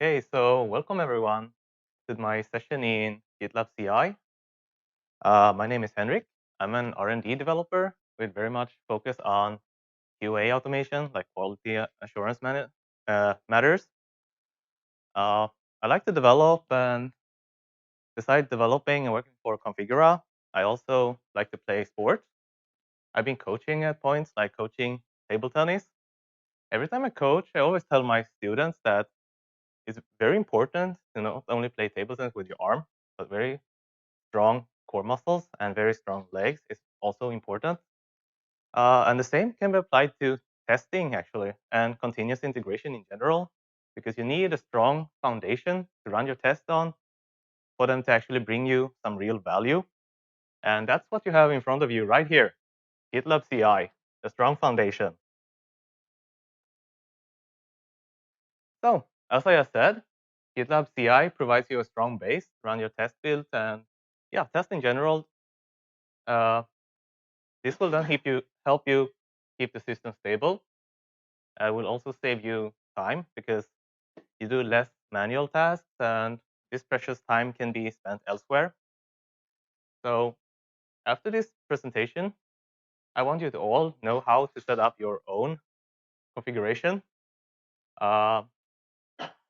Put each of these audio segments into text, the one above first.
Okay, so welcome everyone to my session in GitLab CI. My name is Henrik. I'm an R&D developer with very much focus on QA automation, like quality assurance matters. I like to develop, and besides developing and working for Configura, I also like to play sports. I've been coaching at points, like coaching table tennis. Every time I coach, I always tell my students that it's very important to not only play table tennis with your arm, but very strong core muscles and very strong legs is also important. And the same can be applied to testing, actually, and continuous integration in general, because you need a strong foundation to run your test on for them to actually bring you some real value. And that's what you have in front of you right here, GitLab CI, a strong foundation. So, as I have said, GitLab CI provides you a strong base to run your test builds and, yeah, test in general. Uh, This will then help you keep the system stable. It will also save you time because you do less manual tasks, and this precious time can be spent elsewhere. So after this presentation, I want you to all know how to set up your own configuration. Uh,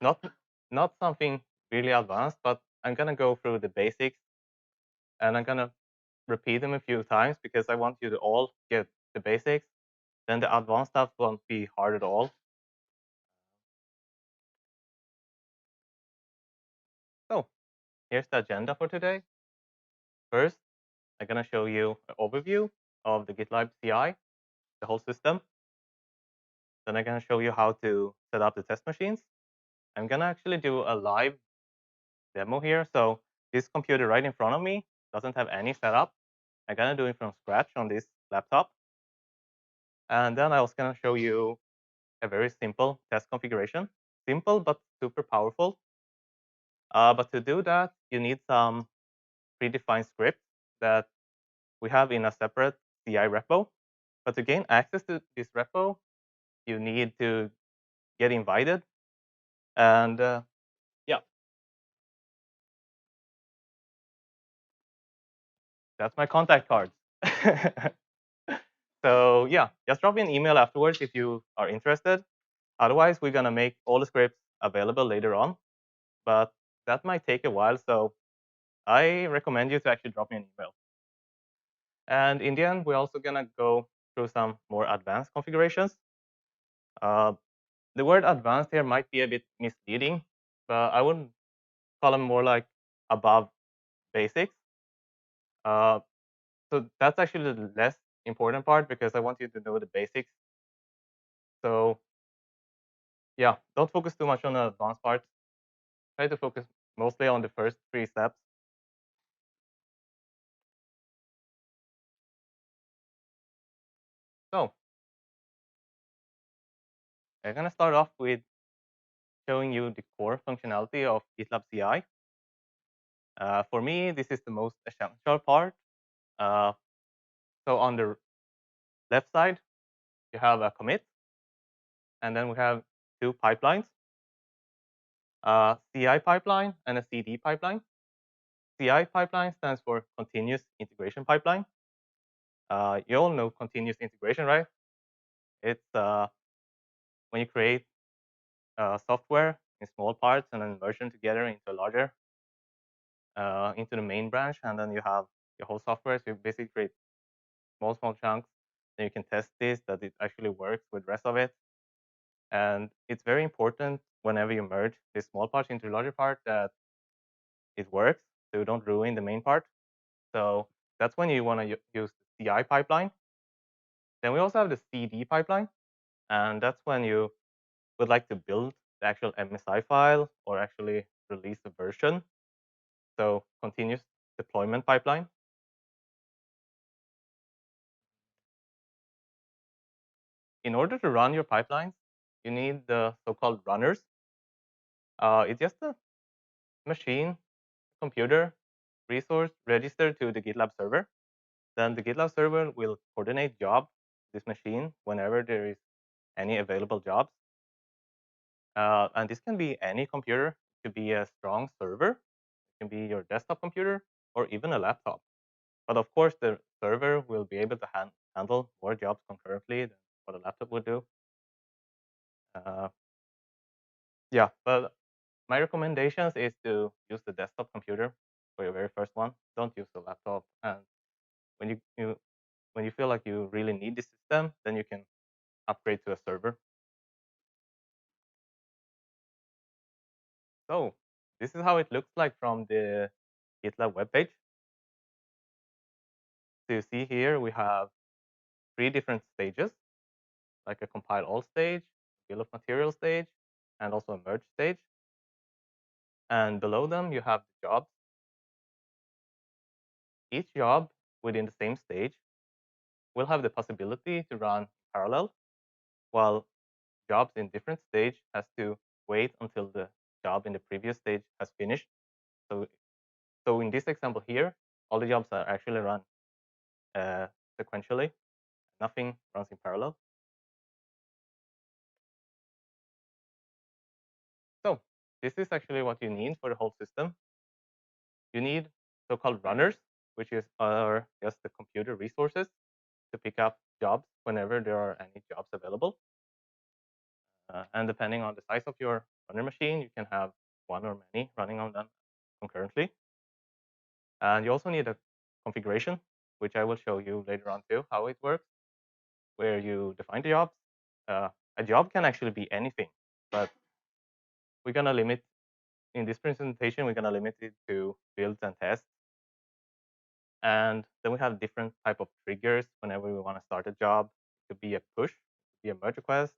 not not something really advanced, but I'm gonna go through the basics, and I'm gonna repeat them a few times because I want you to all get the basics. Then the advanced stuff won't be hard at all. So here's the agenda for today. First, I'm going to show you an overview of the GitLab CI, the whole system. Then I'm going to show you how to set up the test machines. I'm going to actually do a live demo here. So this computer right in front of me doesn't have any setup. I'm going to do it from scratch on this laptop. And then I was going to show you a very simple test configuration. Simple, but super powerful. But to do that, you need some predefined script that we have in a separate CI repo. But to gain access to this repo, you need to get invited. And yeah, that's my contact cards. So yeah, just drop me an email afterwards if you are interested. Otherwise, we're going to make all the scripts available later on. But that might take a while. So I recommend you to actually drop me an email. And in the end, we're also going to go through some more advanced configurations. Uh, the word advanced here might be a bit misleading, but I would call them more like above basics. Uh, so that's actually the less important part because I want you to know the basics. So yeah, don't focus too much on the advanced parts. Try to focus mostly on the first 3 steps. So I'm going to start off with showing you the core functionality of GitLab CI. For me, this is the most essential part. Uh, so on the left side, you have a commit, and then we have 2 pipelines, a CI pipeline and a CD pipeline. CI pipeline stands for continuous integration pipeline. You all know continuous integration, right? It's when you create software in small parts and then merge them together into a larger, into the main branch, and then you have your whole software. So you basically create small chunks. Then you can test this that it actually works with the rest of it. And it's very important whenever you merge these small parts into a larger part that it works, so you don't ruin the main part. So that's when you want to use the CI pipeline. Then we also have the CD pipeline, and that's when you would like to build the actual MSI file or actually release a version. So continuous deployment pipeline. In order to run your pipelines, you need the so-called runners. It's just a machine, computer, resource registered to the GitLab server. Then the GitLab server will coordinate job this machine whenever there is any available jobs. And this can be any computer. It could be a strong server. It can be your desktop computer or even a laptop. But of course, the server will be able to handle more jobs concurrently than what a laptop would do. Uh, yeah, but my recommendations is to use the desktop computer for your very first one. Don't use the laptop. And when when you feel like you really need the system, then you can upgrade to a server. So this is how it looks like from the GitLab web page. So you see here we have 3 different stages, like a compile all stage, bill of material stage, and also a merge stage. And below them, you have the jobs. Each job within the same stage will have the possibility to run parallel, while jobs in different stage has to wait until the job in the previous stage has finished. So, so in this example here, all the jobs are actually run sequentially. Nothing runs in parallel. So this is actually what you need for the whole system. You need so-called runners, which are just the computer resources to pick up jobs whenever there are any jobs available. And depending on the size of your runner machine, you can have one or many running on them concurrently. And you also need a configuration, which I will show you later on too, how it works, where you define the jobs. A job can actually be anything, but we're going to limit, in this presentation, we're going to limit it to builds and tests. And then we have different type of triggers whenever we want to start a job. It could be a push, it could be a merge request,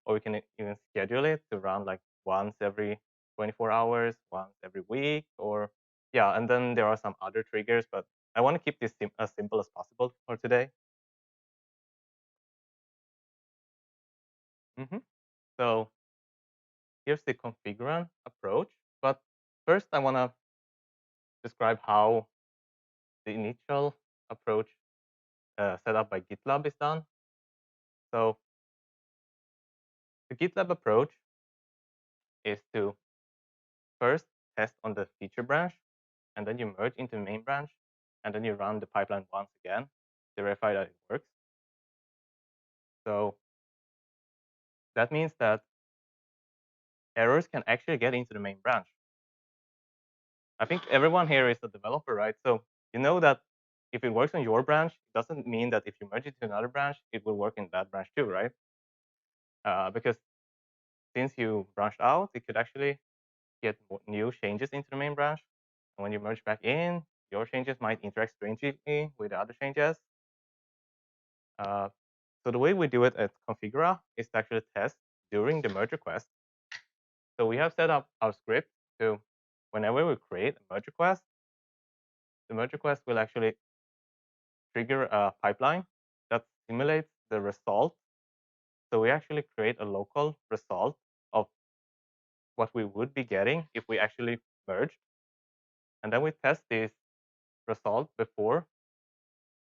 or we can even schedule it to run like once every 24 hours, once every week, or yeah. And then there are some other triggers, but I want to keep this as simple as possible for today. So here's the configurant approach. But first, I want to describe how the initial approach set up by GitLab is done. So the GitLab approach is to first test on the feature branch, and then you merge into the main branch, and then you run the pipeline once again to verify that it works. So that means that errors can actually get into the main branch. I think everyone here is a developer, right? So you know that if it works on your branch, it doesn't mean that if you merge it to another branch, it will work in that branch too, right? Because since you branched out, it could actually get new changes into the main branch. And when you merge back in, your changes might interact strangely with the other changes. So the way we do it at Configura is to actually test during the merge request. So we have set up our script to, whenever we create a merge request, the merge request will actually trigger a pipeline that simulates the result. So we actually create a local result of what we would be getting if we actually merged. And then we test this result before,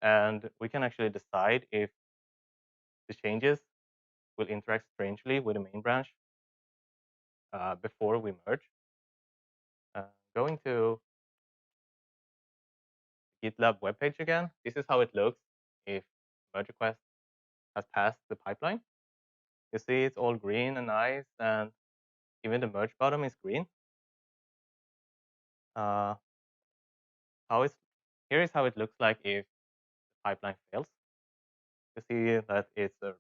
and we can actually decide if the changes will interact strangely with the main branch before we merge. Going to GitLab Webpage again, this is how it looks if merge request has passed the pipeline. You see it's all green and nice, and even the merge bottom is green. Here is how it looks like if the pipeline fails. You see that the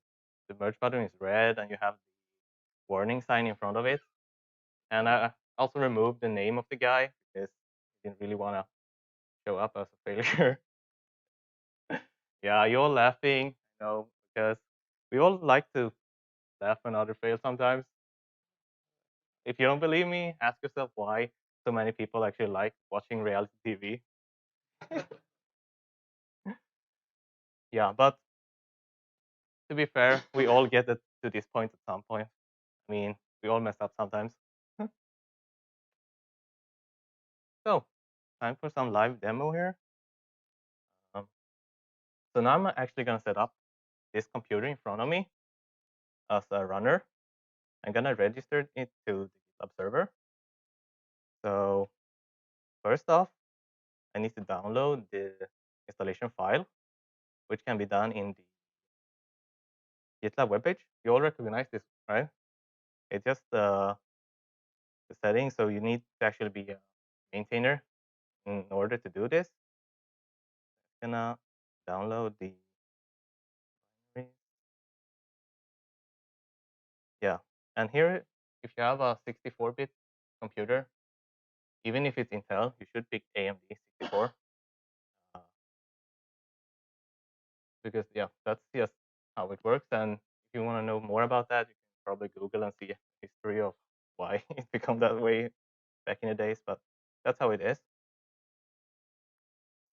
merge button is red, and you have the warning sign in front of it. And I also removed the name of the guy because I didn't really want to show up as a failure. Yeah, you're all laughing, because we all like to laugh when others fail sometimes. If you don't believe me, ask yourself why so many people actually like watching reality TV. Yeah, but to be fair, we all get it to this point at some point. I mean, we all mess up sometimes. So, time for some live demo here. So now I'm actually going to set up this computer in front of me as a runner. I'm gonna register it to the GitLab server. So first off, I need to download the installation file, which can be done in the GitLab Web Page. You all recognize this, right? It's just the settings. So you need to actually be a maintainer in order to do this. I'm gonna download the binaries. Yeah, and here, if you have a 64-bit computer, even if it's Intel, you should pick AMD 64. Because yeah, that's just how it works. And if you want to know more about that, you can probably Google and see a history of why it became that way back in the days. But that's how it is.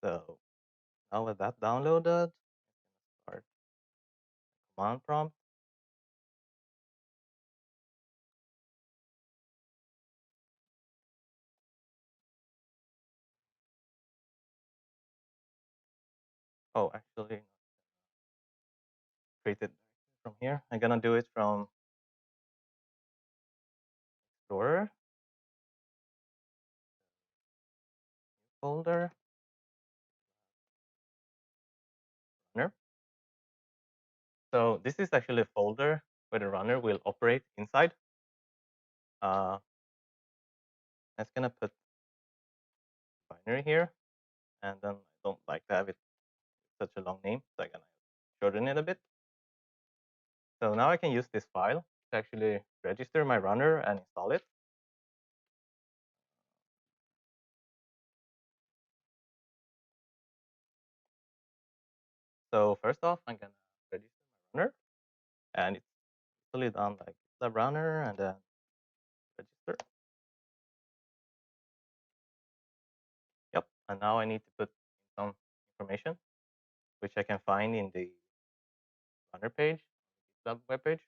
So now with that downloaded, start command prompt. Oh, actually, create it from here. I'm gonna do it from Explorer folder runner. So this is actually a folder where the runner will operate inside. I'm just gonna put binary here, and then I don't like to have it such a long name, so I'm gonna shorten it a bit. So now I can use this file to actually register my runner and install it. So first off, I'm gonna register my runner, and it's usually done like the runner and then register. Yep. And now I need to put some information, which I can find in the runner page, GitLab Web Page.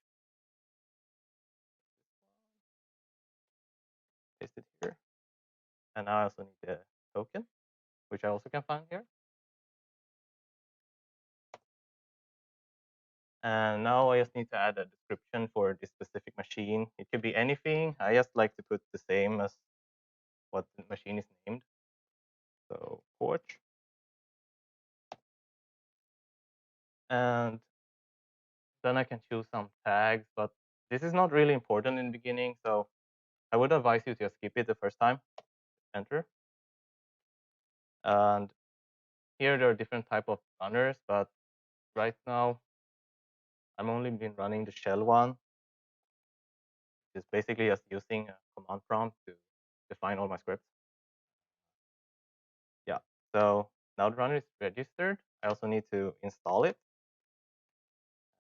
Paste it here. And now I also need the token, which I also can find here. And now I just need to add a description for this specific machine. It could be anything. I just like to put the same as what the machine is named. So porch. And then I can choose some tags, but this is not really important in the beginning. So I would advise you to skip it the first time, enter. And here there are different type of runners, but right now I'm only been running the shell one. It's basically just using a command prompt to define all my scripts. Yeah, so now the runner is registered. I also need to install it.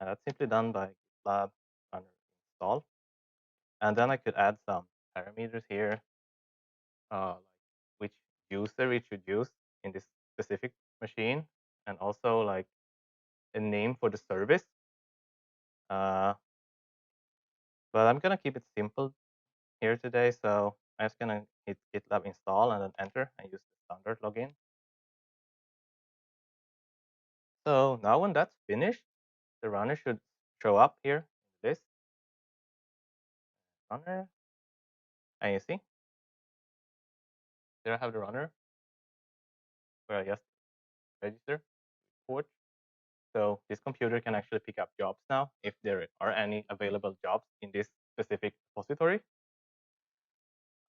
And that's simply done by GitLab runner install. And then I could add some parameters here, like which user it should use in this specific machine, and also like a name for the service. But I'm gonna keep it simple here today. So I'm just gonna hit GitLab install and then enter and use the standard login. So now when that's finished, the runner should show up here in this runner. And you see, there I have the runner where I just register port. So this computer can actually pick up jobs now if there are any available jobs in this specific repository.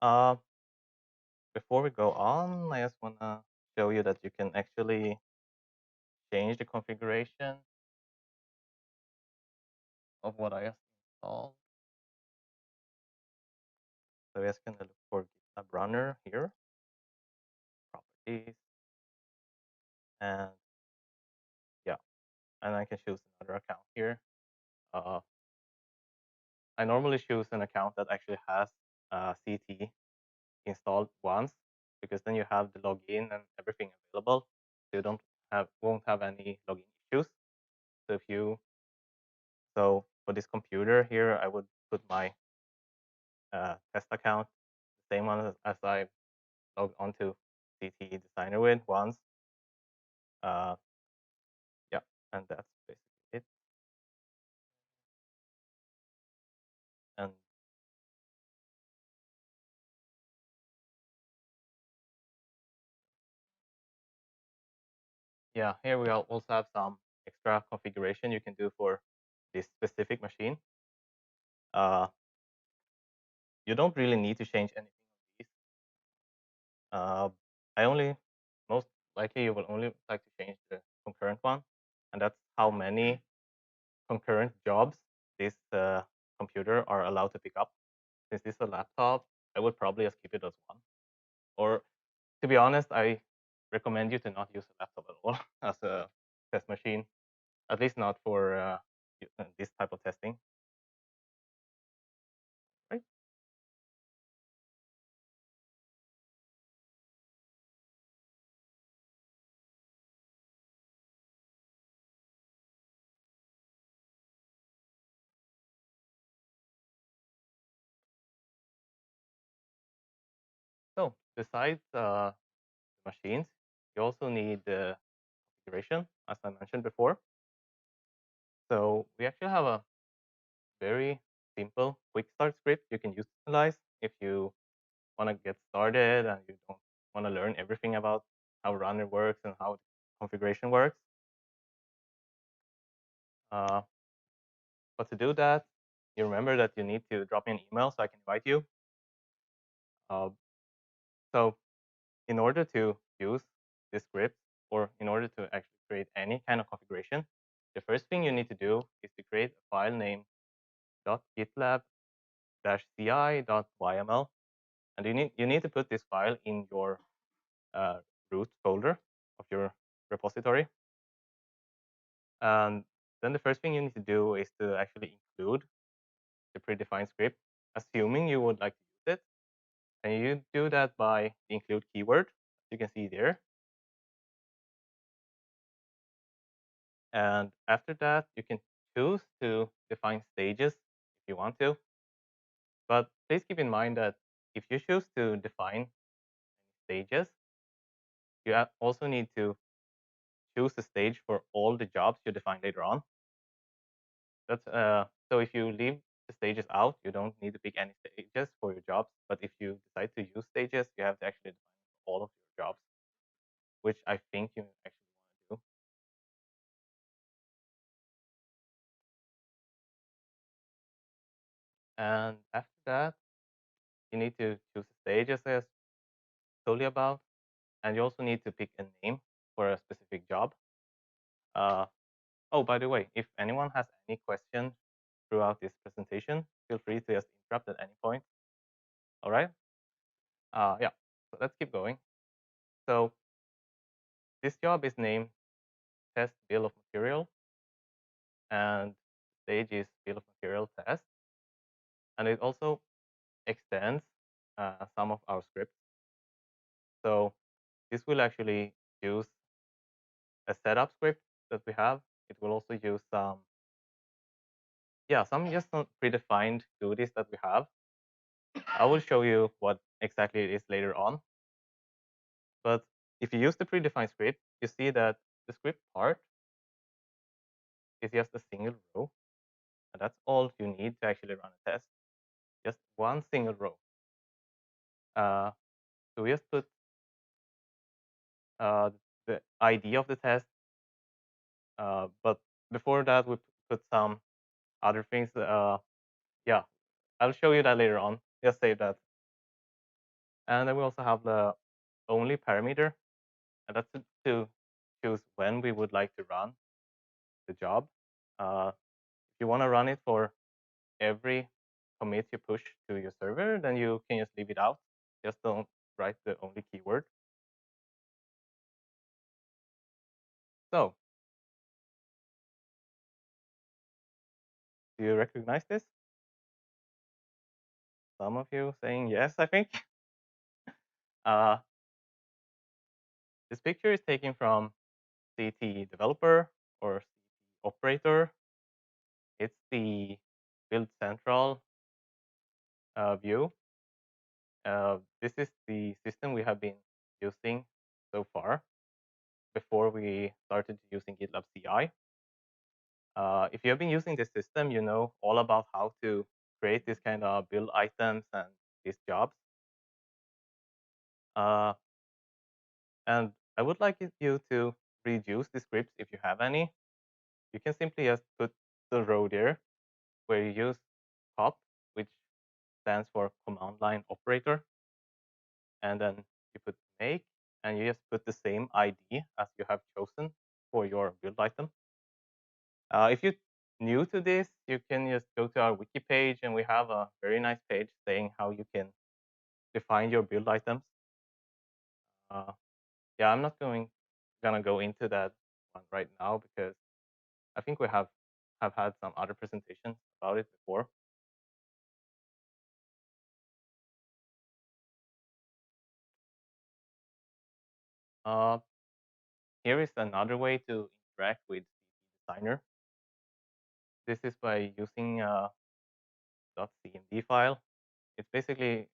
Before we go on, I just want to show you that you can actually change the configuration of what I just installed. So we're just going to look for GitLab runner here, properties, and yeah, and I can choose another account here. I normally choose an account that actually has CT installed once, because then you have the login and everything available. So you won't have any login issues. So for this computer here, I would put my test account, the same one as I logged onto CT Designer with once. Yeah, and that's basically it. And yeah, here we also have some extra configuration you can do for this specific machine. You don't really need to change anything on these. I only, most likely you will only like to change the concurrent one, and that's how many concurrent jobs this computer are allowed to pick up. Since this is a laptop, I would probably just keep it as one. Or to be honest, I recommend you to not use a laptop at all as a test machine, at least not for this type of testing. Right? So besides machines, you also need the configuration, as I mentioned before. So we actually have a very simple quick start script you can utilize if you want to get started and you don't want to learn everything about how runner works and how configuration works. Uh, but to do that, you remember that you need to drop me an email so I can invite you. Uh, so in order to use this script, or in order to actually create any kind of configuration, the first thing you need to do is to create a file named .gitlab-ci.yml, and you need to put this file in your root folder of your repository. And then the first thing you need to do is to actually include the predefined script, assuming you would like to use it. And you do that by the include keyword, you can see there. And after that, you can choose to define stages if you want to. But please keep in mind that if you choose to define stages, you also need to choose a stage for all the jobs you define later on. That's so if you leave the stages out, you don't need to pick any stages for your jobs. But if you decide to use stages, you have to actually define all of your jobs, which I think you actually want to do. And after that, you need to choose a stage, as I told you about, and you also need to pick a name for a specific job. Oh, by the way, if anyone has any questions throughout this presentation, feel free to just interrupt at any point. All right? Yeah, so let's keep going. So this job is named test bill of material, and stage is bill of material test. And it also extends some of our scripts. So this will actually use a setup script that we have. It will also use some just some predefined goodies that we have. I will show you what exactly it is later on. But if you use the predefined script, you see that the script part is just a single row. And that's all you need to actually run a test. Just one single row. So we just put the ID of the test. But before that, we put some other things. Yeah, I'll show you that later on. Just save that. And then we also have the only parameter, and that's to choose when we would like to run the job. If you want to run it for every commit you push to your server, then you can just leave it out. Just don't write the only keyword. So, do you recognize this? Some of you saying yes, I think. Uh, this picture is taken from CT developer or CT operator. It's the build central view. This is the system we have been using so far before we started using GitLab CI. If you have been using this system, you know all about how to create this kind of build items and these jobs. And I would like you to reuse the scripts if you have any. You can simply just put the row there where you use COP, which stands for command line operator. And then you put make, and you just put the same ID as you have chosen for your build item. If you're new to this, you can just go to our wiki page, and we have a very nice page saying how you can define your build items. Yeah, I'm not gonna go into that one right now because I think we have had some other presentations about it before. Here is another way to interact with the designer. This is by using a .cmd file. It's basically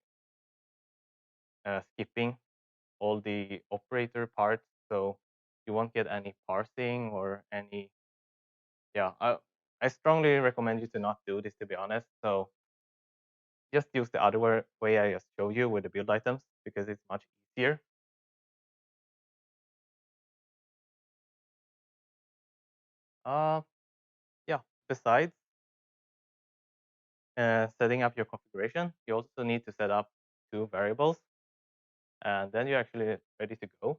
skipping all the operator parts, so you won't get any parsing or any. Yeah, I strongly recommend you to not do this, to be honest. So just use the other way I just showed you with the build items because it's much easier. Yeah, besides setting up your configuration, you also need to set up 2 variables, and then you're actually ready to go.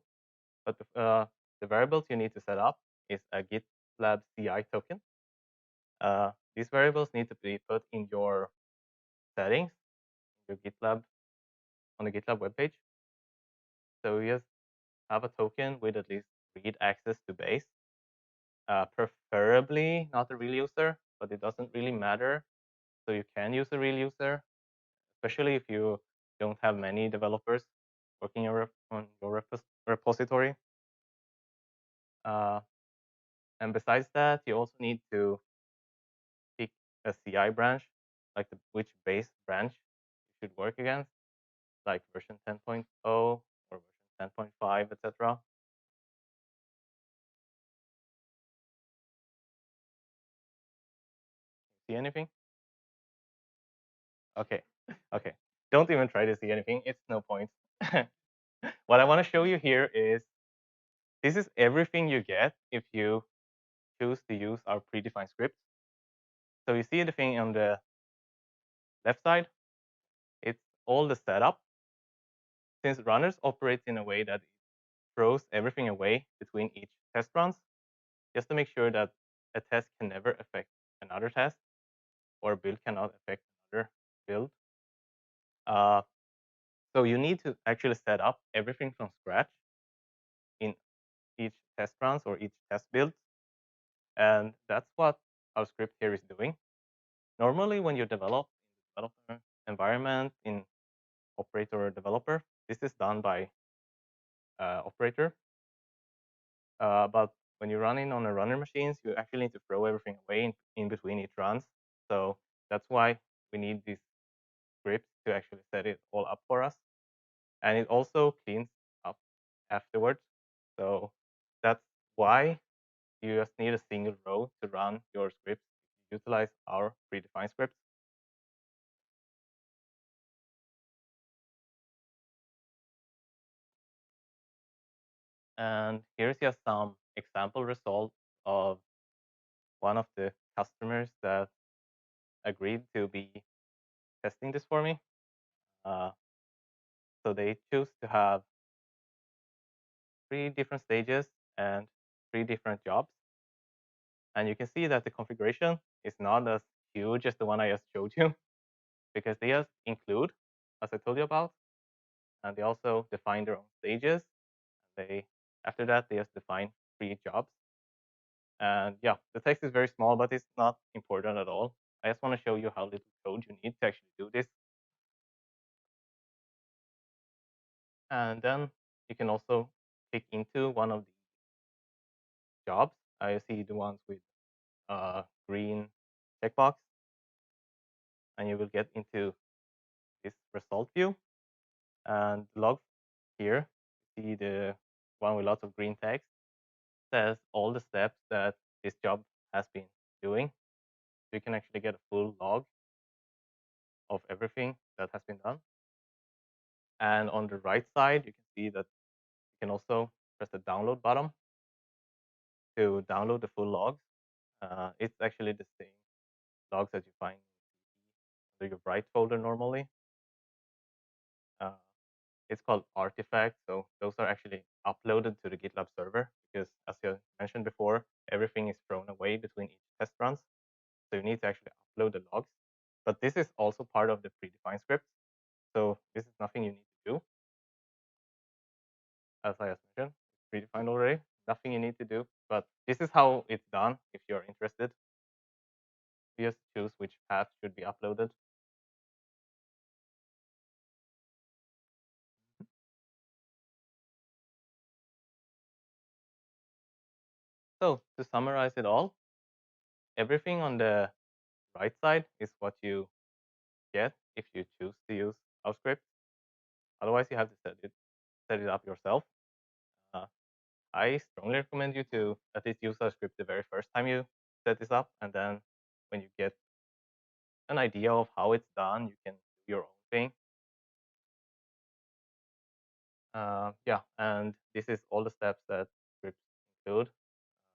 But the variables you need to set up is a GitLab CI token. These variables need to be put in your settings, your GitLab on the GitLab web page. So you just have a token with at least read access to base. Preferably not a real user, but it doesn't really matter. So you can use a real user, especially if you don't have many developers working on your repository. And besides that, you also need to pick a CI branch, like which base branch you should work against, like version 10.0 or version 10.5, etc. See anything? Okay, okay. Don't even try to see anything. It's no point. What I want to show you here is this is everything you get if you choose to use our predefined script. So you see the thing on the left side, it's all the setup. Since runners operate in a way that it throws everything away between each test runs, just to make sure that a test can never affect another test, or a build cannot affect another build. So you need to actually set up everything from scratch in each test runs or each test build. And that's what our script here is doing. Normally, when you develop in the developer environment in operator or developer, this is done by operator. But when you're running on a runner machines, you actually need to throw everything away in between each runs. So that's why we need this script to actually set it all up for us. And it also cleans up afterwards. So that's why you just need a single row to run your scripts if you utilize our predefined scripts. And here's just some example results of one of the customers that agreed to be testing this for me. So they choose to have 3 different stages and 3 different jobs. And you can see that the configuration is not as huge as the one I just showed you, because they just include, as I told you about, and they also define their own stages. After that, they just define 3 jobs. And yeah, the text is very small, but it's not important at all. I just want to show you how little code you need to actually do this. And then you can also pick into one of the jobs. I see the ones with green checkbox, and you will get into this result view. And log here, see the one with lots of green text, says all the steps that this job has been doing. So you can actually get a full log. of everything that has been done. And on the right side, you can see that you can also press the download button to download the full logs. It's actually the same logs that you find under your write folder normally. Uh, it's called artifacts. So those are actually uploaded to the GitLab server because, as you mentioned before, everything is thrown away between each test runs. So you need to actually upload the logs. But this is also part of the predefined script. So this is nothing you need to do. As I just mentioned, it's predefined already. Nothing you need to do. But this is how it's done if you're interested. You just choose which path should be uploaded. So to summarize it all, everything on the right side is what you get if you choose to use our script. Otherwise, you have to set it up yourself. Uh, I strongly recommend you to at least use our script the very first time you set this up, and then when you get an idea of how it's done, you can do your own thing. Yeah, and this is all the steps that scripts include.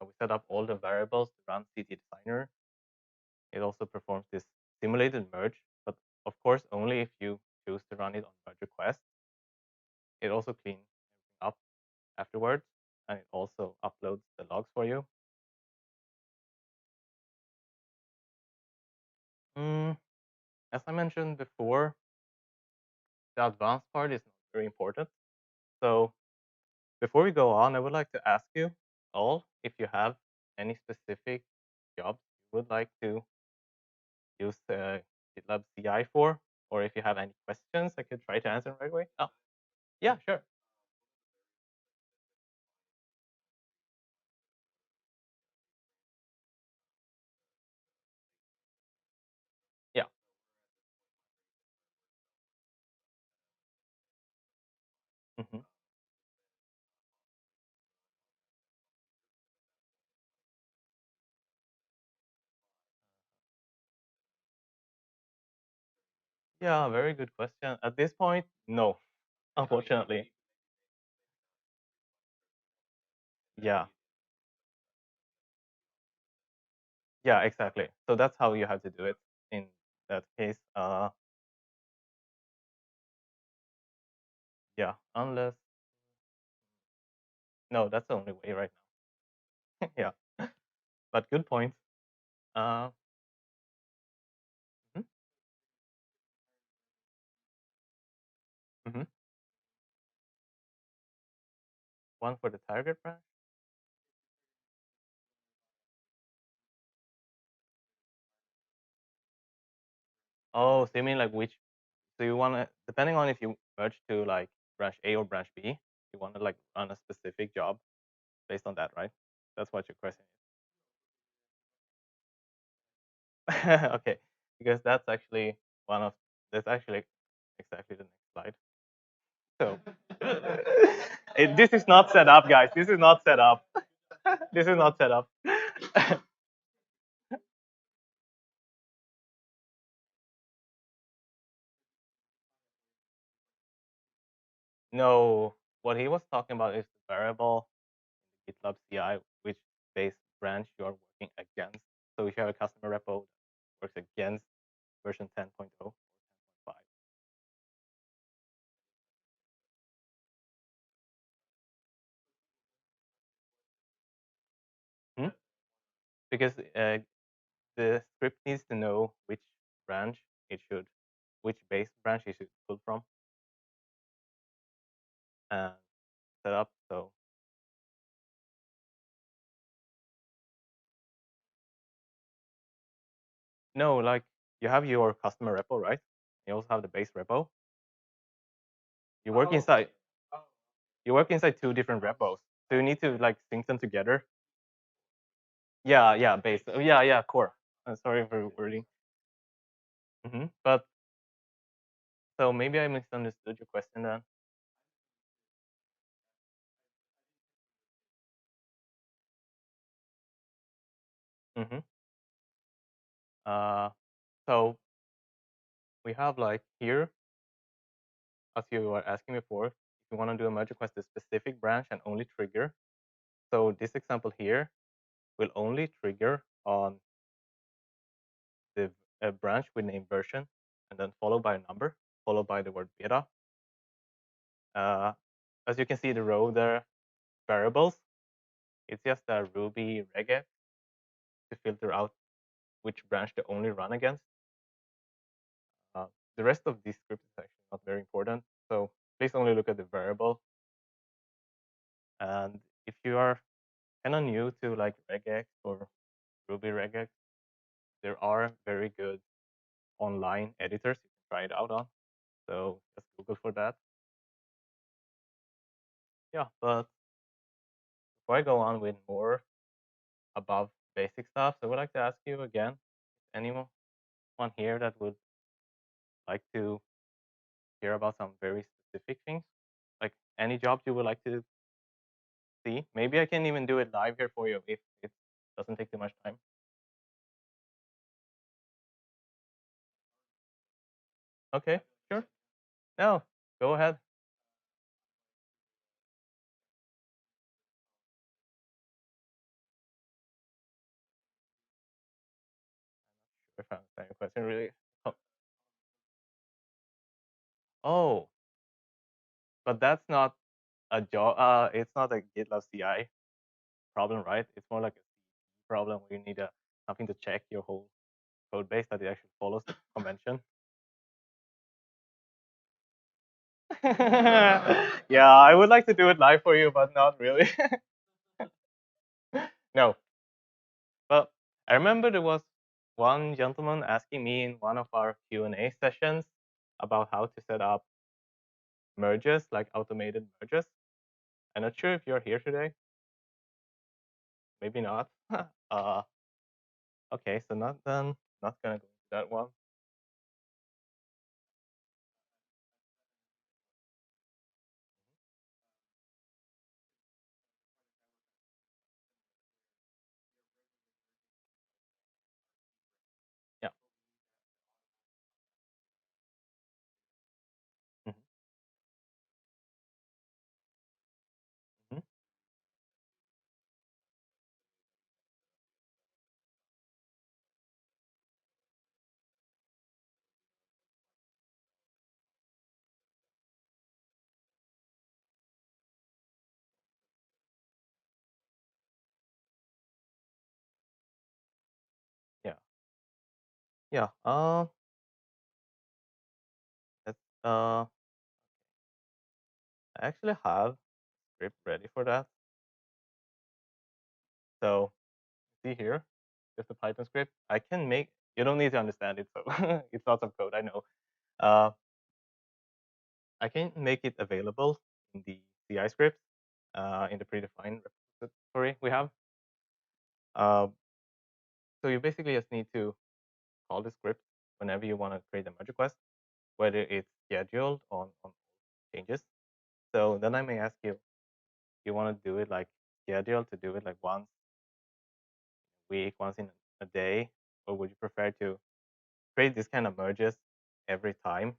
We set up all the variables to run CT Designer. It also performs this simulated merge, but of course only if you choose to run it on merge request. It also cleans everything up afterwards, and it also uploads the logs for you. As I mentioned before, the advanced part is not very important. So before we go on, I would like to ask you all if you have any specific jobs you would like to use GitLab CI for, or if you have any questions, I could try to answer right away. Oh, yeah, sure. Yeah. hmm Yeah, very good question. At this point, no, unfortunately. Yeah. Yeah, exactly. So that's how you have to do it in that case. Yeah, unless no, that's the only way right now. Yeah, but good point. Uh, mhm, mhm. One for the target branch. Oh, so you mean like which? So you want to, depending on if you merge to like branch A or branch B, you want to like run a specific job based on that, right? That's what your question is. Okay, because that's actually one of that's actually exactly the next slide. So this is not set up, guys. This is not set up. This is not set up. No, what he was talking about is the variable in GitLab CI, which base branch you are working against. So if you have a customer repo that works against version 10.0 or 10.5. Hmm? Because the script needs to know which branch it should, which base branch it should pull from and set up. So no, like you have your customer repo, right? You also have the base repo. You work inside. You work inside two different repos, so you need to like sync them together. Yeah, yeah, base. Oh, yeah, yeah, core. Sorry for wording. But so maybe I misunderstood your question then. hmm Uh, so we have like here, as you were asking before, if you want to do a merge request to a specific branch and only trigger. So this example here will only trigger on the branch with name version, and then followed by a number, followed by the word beta. As you can see, the row there, variables, it's just a Ruby regex to filter out which branch to only run against. The rest of this script is actually not very important, so please only look at the variable. And if you are kind of new to like regex or Ruby regex, there are very good online editors you can try it out on. So just Google for that. Yeah, but before I go on with more above basic stuff, so I would like to ask you again, anyone here that would like to hear about some very specific things, like any jobs you would like to see? Maybe I can even do it live here for you if it doesn't take too much time. Okay, sure. No, go ahead. If I understand your question really. Oh, oh, but that's not a job. It's not a GitLab CI problem, right? It's more like a problem where you need something to check your whole code base that it actually follows the convention. Yeah, I would like to do it live for you, but not really. No. But I remember there was one gentleman asking me in one of our Q&A sessions about how to set up merges, like automated merges. I'm not sure if you're here today. Maybe not. Okay, so not gonna go into that one. Yeah. Mhm, mhm. Yeah. Yeah. That's, I actually have a script ready for that. So see here, just a Python script. I can make. You don't need to understand it, so it's lots of code. I know. Uh, I can make it available in the CI script, in the predefined repository we have. Uh, so you basically just need to call the script whenever you want to create a merge request, whether it's scheduled on changes. So then I may ask you, you want to do it like scheduled to do it like once a week, once in a day, or would you prefer to create this kind of merges every time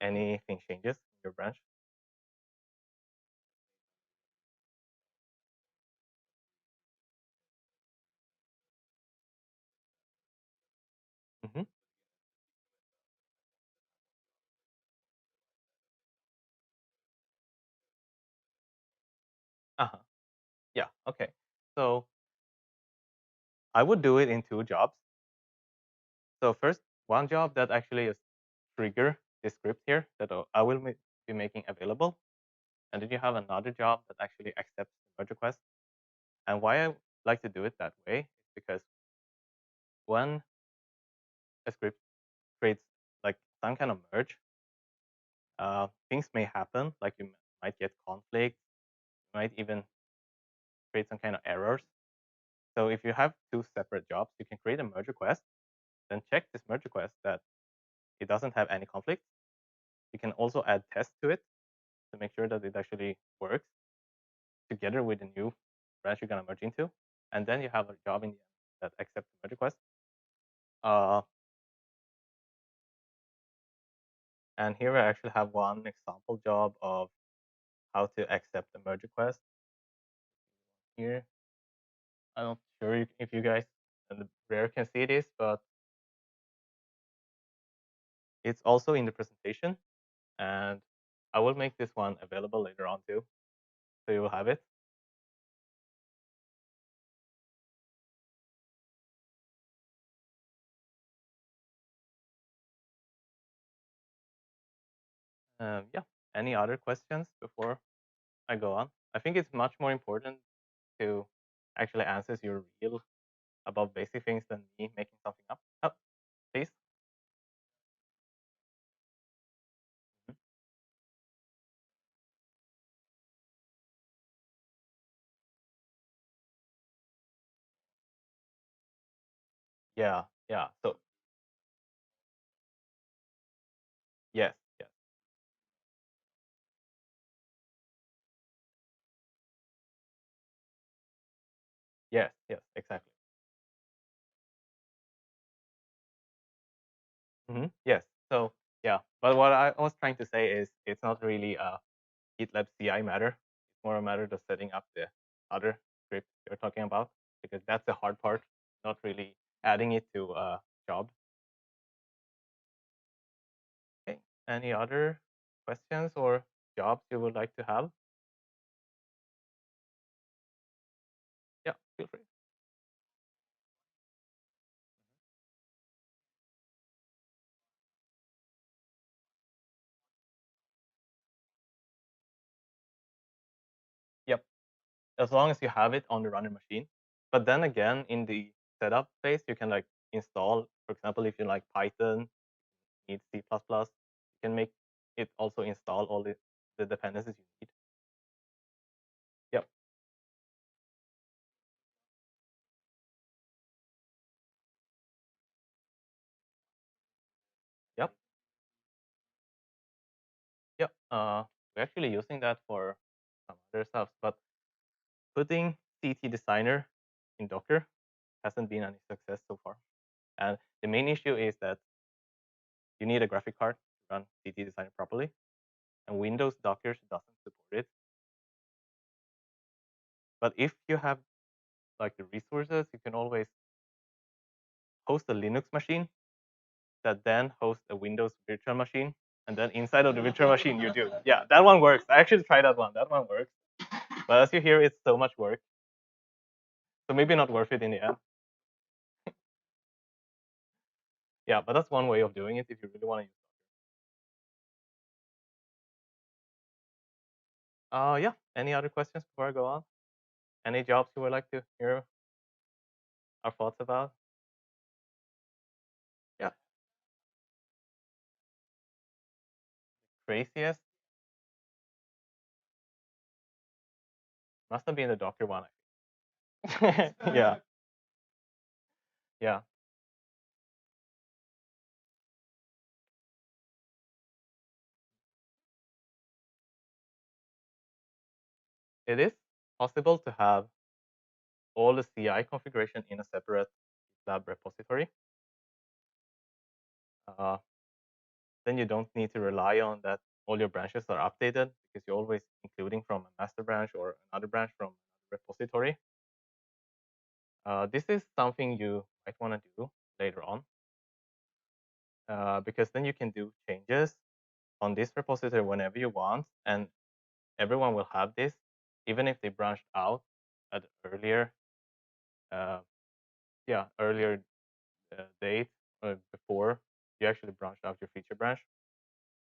anything changes in your branch? Mm-hmm. Uh-huh. Yeah. Okay. So I would do it in two jobs. So first, one job that actually is trigger this script here that I will be making available. And then you have another job that actually accepts the merge request. And why I like to do it that way is because when a script creates like some kind of merge, things may happen, like you might get conflicts, you might even create some kind of errors. So if you have two separate jobs, you can create a merge request, then check this merge request that it doesn't have any conflicts. You can also add tests to it to make sure that it actually works together with the new branch you're gonna merge into. And then you have a job in the end that accepts the merge request. Uh, And here I actually have one example job of how to accept a merge request. Here, I'm not sure if you guys and the rare can see this, but it's also in the presentation. And I will make this one available later on too, so you will have it. Yeah, any other questions before I go on? I think it's much more important to actually answer your real about basic things than me making something up. Oh, please. Mhm. Yeah, yeah. So yes, yes, yes, yes, exactly. Yes. So yeah, but what I was trying to say is it's not really a GitLab CI matter. It's more a matter of setting up the other script you're talking about, because that's the hard part, not really adding it to a job. Okay. Any other questions or jobs you would like to have? Yeah, feel free. Yep. As long as you have it on the running machine. But then again, in the setup phase, you can like install, for example, if you like Python, need C++, you can make it also install all the dependencies you need. Yep. Yep. Yep. We're actually using that for some other stuff, but putting CT Designer in Docker hasn't been any success so far. And the main issue is that you need a graphic card to run CT Designer properly, and Windows Docker doesn't support it. But if you have like the resources, you can always host a Linux machine that then hosts a Windows virtual machine, and then inside of the virtual machine you do. Yeah, that one works. I actually tried that one. That one works. But as you hear, it's so much work. So maybe not worth it in the end. Yeah, but that's one way of doing it if you really want to use it. Yeah. Any other questions before I go on? Any jobs you would like to hear our thoughts about? Yeah. Craziest must have been the Docker one. I think. Yeah. Yeah. It is possible to have all the CI configuration in a separate GitLab repository. Uh, then you don't need to rely on that all your branches are updated, because you're always including from a master branch or another branch from another repository. This is something you might want to do later on, because then you can do changes on this repository whenever you want, and everyone will have this, even if they branched out at earlier, uh, earlier date before you actually branched out your feature branch.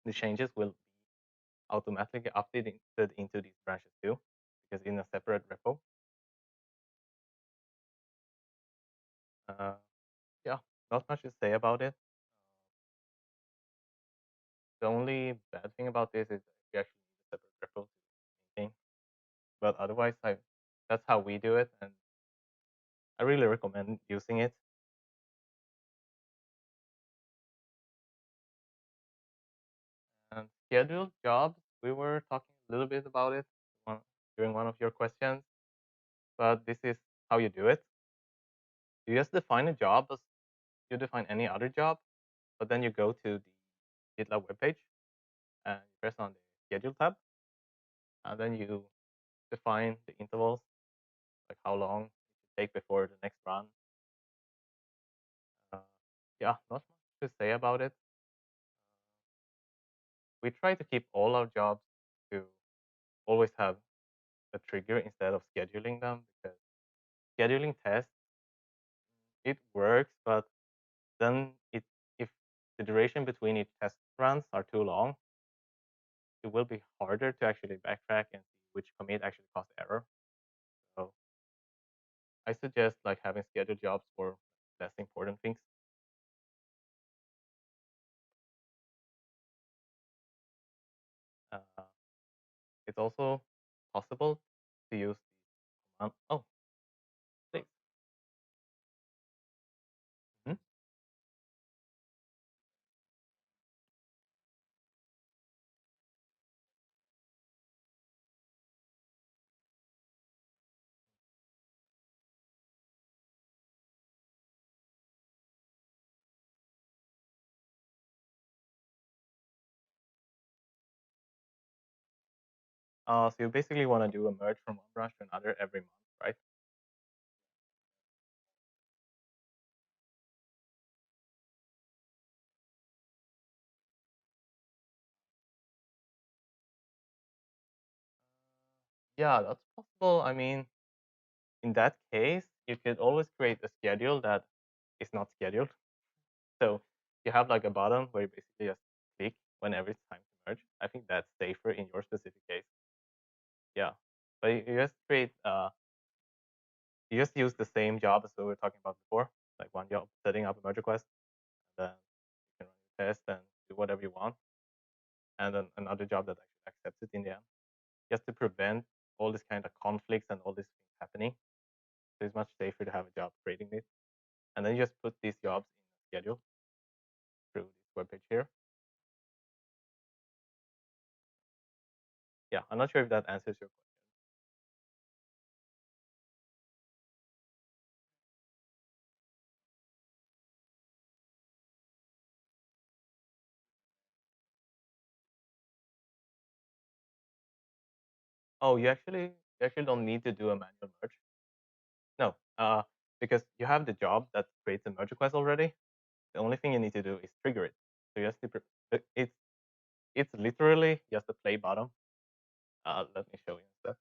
The changes will be automatically updated into these branches too, because in a separate repo. Uh, yeah, not much to say about it. The only bad thing about this is that you actually need a separate repo to maintain. But otherwise, that's how we do it, and I really recommend using it. And scheduled jobs, we were talking a little bit about it during one of your questions, but this is how you do it. You just define a job as you define any other job, but then you go to the GitLab webpage, and you press on the schedule tab, and then you define the intervals, like how long it should take before the next run. Uh, yeah, not much to say about it. We try to keep all our jobs to always have a trigger instead of scheduling them, because scheduling tests, it works, but then if the duration between each test runs are too long, it will be harder to actually backtrack and see which commit actually caused error. So I suggest like having scheduled jobs for less important things. Uh, it's also possible to use the command. Oh, please. Mhm. So you basically want to do a merge from one branch to another every month, right? Yeah, that's possible. I mean, in that case, you could always create a schedule that is not scheduled. So you have like a button where you basically just click whenever it's time to merge. I think that's safer in your specific case. Yeah, but you just create, you just use the same job as we were talking about before, like one job setting up a merge request, and then you can run your test and do whatever you want, and then another job that actually accepts it in the end, just to prevent all this kind of conflicts and all these things happening. So it's much safer to have a job creating this, and then you just put these jobs in a schedule through this web page here. Yeah, I'm not sure if that answers your question. Oh, you actually don't need to do a manual merge. No, because you have the job that creates a merge request already. The only thing you need to do is trigger it. So you have to, it's literally just a play button. Let me show you instead.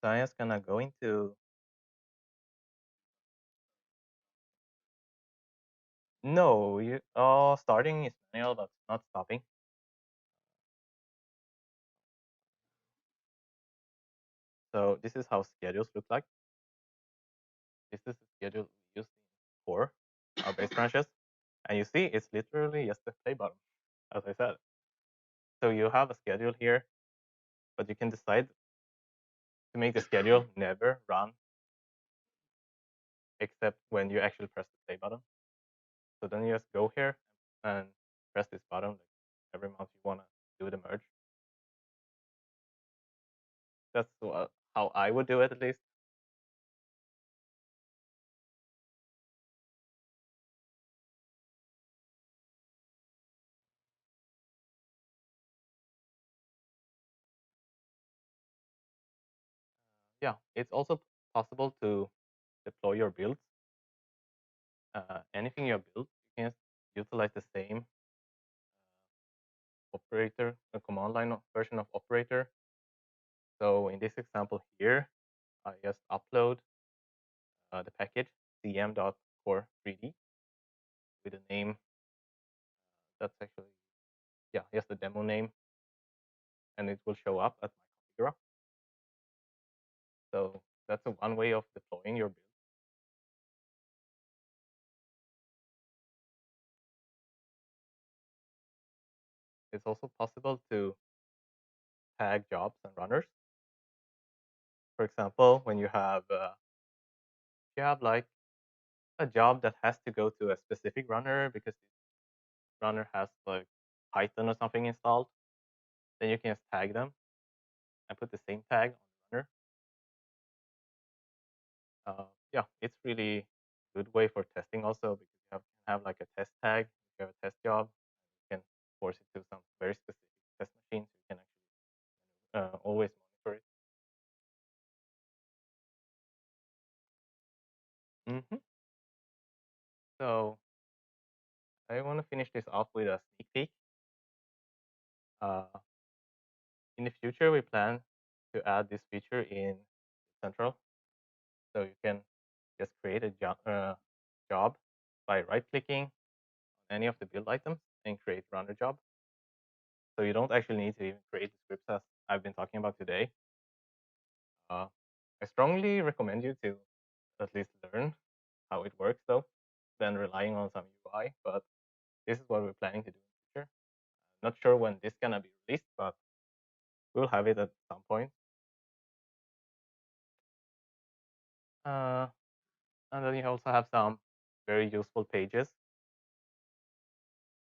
So I'm just gonna go into, no, starting is manual, but not stopping. So this is how schedules look like. This is the schedule used in core, our base branches. And you see, it's literally just a play button, as I said. So you have a schedule here, but you can decide to make the schedule never run except when you actually press the play button. So then you just go here and press this button like every month you want to do the merge. That's how I would do it, at least. Yeah, it's also possible to deploy your builds. Anything you build, you can utilize the same operator, a command line version of operator. So in this example here, I just upload the package cm.core3d with a name that's actually, yeah, just the demo name, and it will show up at my configurer. So that's one way of deploying your build. It's also possible to tag jobs and runners. For example, when you have like a job that has to go to a specific runner because this runner has like Python or something installed, then you can just tag them and put the same tag on the runner. Yeah, it's really good way for testing also, because you have like a test tag, you have a test job, force it to some very specific test machines. You can actually always monitor it. So I want to finish this off with a sneak peek. In the future, we plan to add this feature in Central. So you can just create a job by right-clicking on any of the build items and create runner job. So you don't actually need to even create the scripts as I've been talking about today. I strongly recommend you to at least learn how it works, though, than relying on some UI. But this is what we're planning to do in the future. I'm not sure when this is gonna be released, but we'll have it at some point. And then you also have some very useful pages.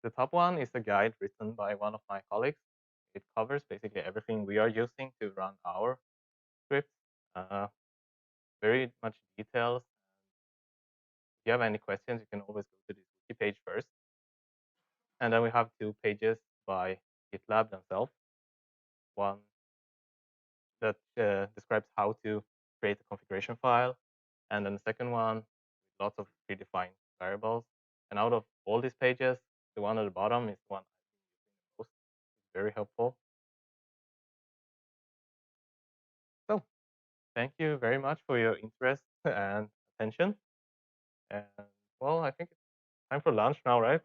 The top one is a guide written by one of my colleagues. It covers basically everything we are using to run our scripts. Very much details. If you have any questions, you can always go to this wiki page first. And then we have 2 pages by GitLab themselves. One that describes how to create a configuration file, and then the second one with lots of predefined variables. And out of all these pages, the one at the bottom is the one I've been using the most. It's very helpful. So thank you very much for your interest and attention. And well, I think it's time for lunch now, right?